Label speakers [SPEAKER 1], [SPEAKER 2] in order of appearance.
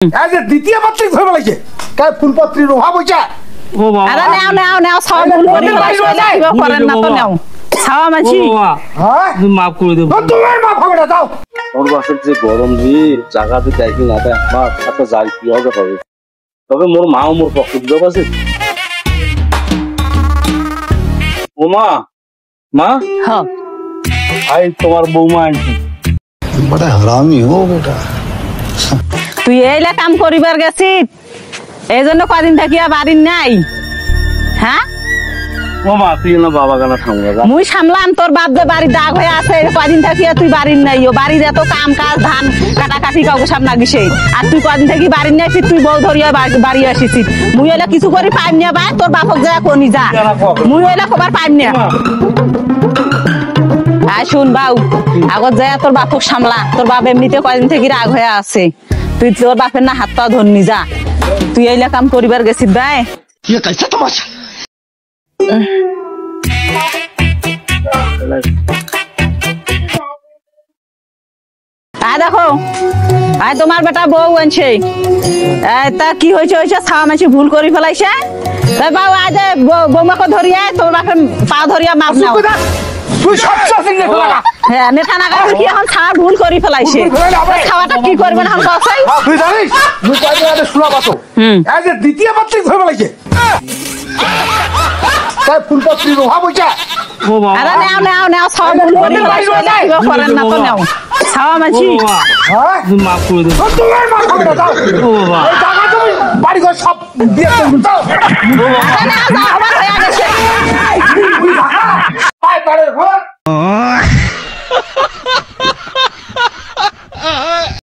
[SPEAKER 1] আজ দ্বিতীয় পাত্রী ধরে লাগছে কাই ফুলপত্রীর অভাব হইছে
[SPEAKER 2] ও বাবা
[SPEAKER 3] আরে নাও নাও নাও সব ভুল করে কিবা করেন না তো নাও ছাওয়া মাছি
[SPEAKER 1] হ্যাঁ
[SPEAKER 2] তুমি মাফ করে দেব
[SPEAKER 1] তোমার মা হবে না দাও
[SPEAKER 4] ওর বাসের যে গরম জায়গাতে দেখি না তাই আমার সাথে যাই কি হবে হবে তবে মোর মাও মোর পক্ষে দিতে পারছে ও মা মা
[SPEAKER 3] হ্যাঁ
[SPEAKER 4] আই তোমার বৌমা আনছি
[SPEAKER 5] बड़ा हरामी हो बेटा
[SPEAKER 3] তুই এইলা কাম করিবার গেছিস এই জন্য কদিন থাকিয়া বাড়ির নাই হ্যাঁ
[SPEAKER 4] ও মা তুই না বাবা গানা সামলা
[SPEAKER 3] মুই সামলাম তোর বাপ যে বাড়ি দাগ হয়ে আছে কদিন থাকিয়া তুই বাড়ির নাই ও বাড়ির এত কাম কাজ ধান কাটাকাটি কাউকে সামনা গেছে আর তুই কদিন থাকি বাড়ির নাই তুই বউ ধরিয়া বাড়ি আসিছিস মুই এলা কিছু করি পাইম না ভাই তোর বাপক যা কোনি যা মুই এলা খবর পাইম না আয় শুন বাউ আগত যায় তোর বাপক সামলা তোর বাপ এমনিতে কদিন থেকে রাগ হয়ে আছে তুই তোর বাপের না হাত পা ধরনি যা তুই এইলা কাম করিবার গেছিস ভাই
[SPEAKER 5] ये कैसा तमाशा
[SPEAKER 3] দেখো আয় তোমার বেটা বউ আনছে তা কি হয়েছে হয়েছে ছাওয়া মাছি ভুল করে ফেলাইছে বাবু আজ বৌমাকে ধরিয়া তোর বাপের পা ধরিয়া মাপ নাও
[SPEAKER 1] তুই সচ্চা সিংহে লাগা
[SPEAKER 3] হ্যাঁ নেতা না কি এখন ছাওয়া ভুল করে ফেলাইছে খাওয়াটা কি করবে না এখন কসাই
[SPEAKER 1] তুই জানিস তুই কয়দিন আগে শোনা পাতো আজ দ্বিতীয় পাত্রী ধরে লাগছে কাই ফুলপত্রীর অভাব হইছে
[SPEAKER 2] ও বাবা
[SPEAKER 3] আরে নাও নাও নাও সব ভুল করে ফেলাইছে কিবা করেন না তো নাও ছাওয়া মাছি
[SPEAKER 2] ও বাবা
[SPEAKER 1] হ্যাঁ
[SPEAKER 2] তুমি মাফ করে দেব
[SPEAKER 1] তোমার মা হবে না দাও
[SPEAKER 2] ও বাবা
[SPEAKER 1] এই টাকা তুমি বাড়ি ঘর সব দিয়ে দাও
[SPEAKER 3] আরে নাও যাও আবার হয়ে গেছে
[SPEAKER 1] পায় পারে ঘর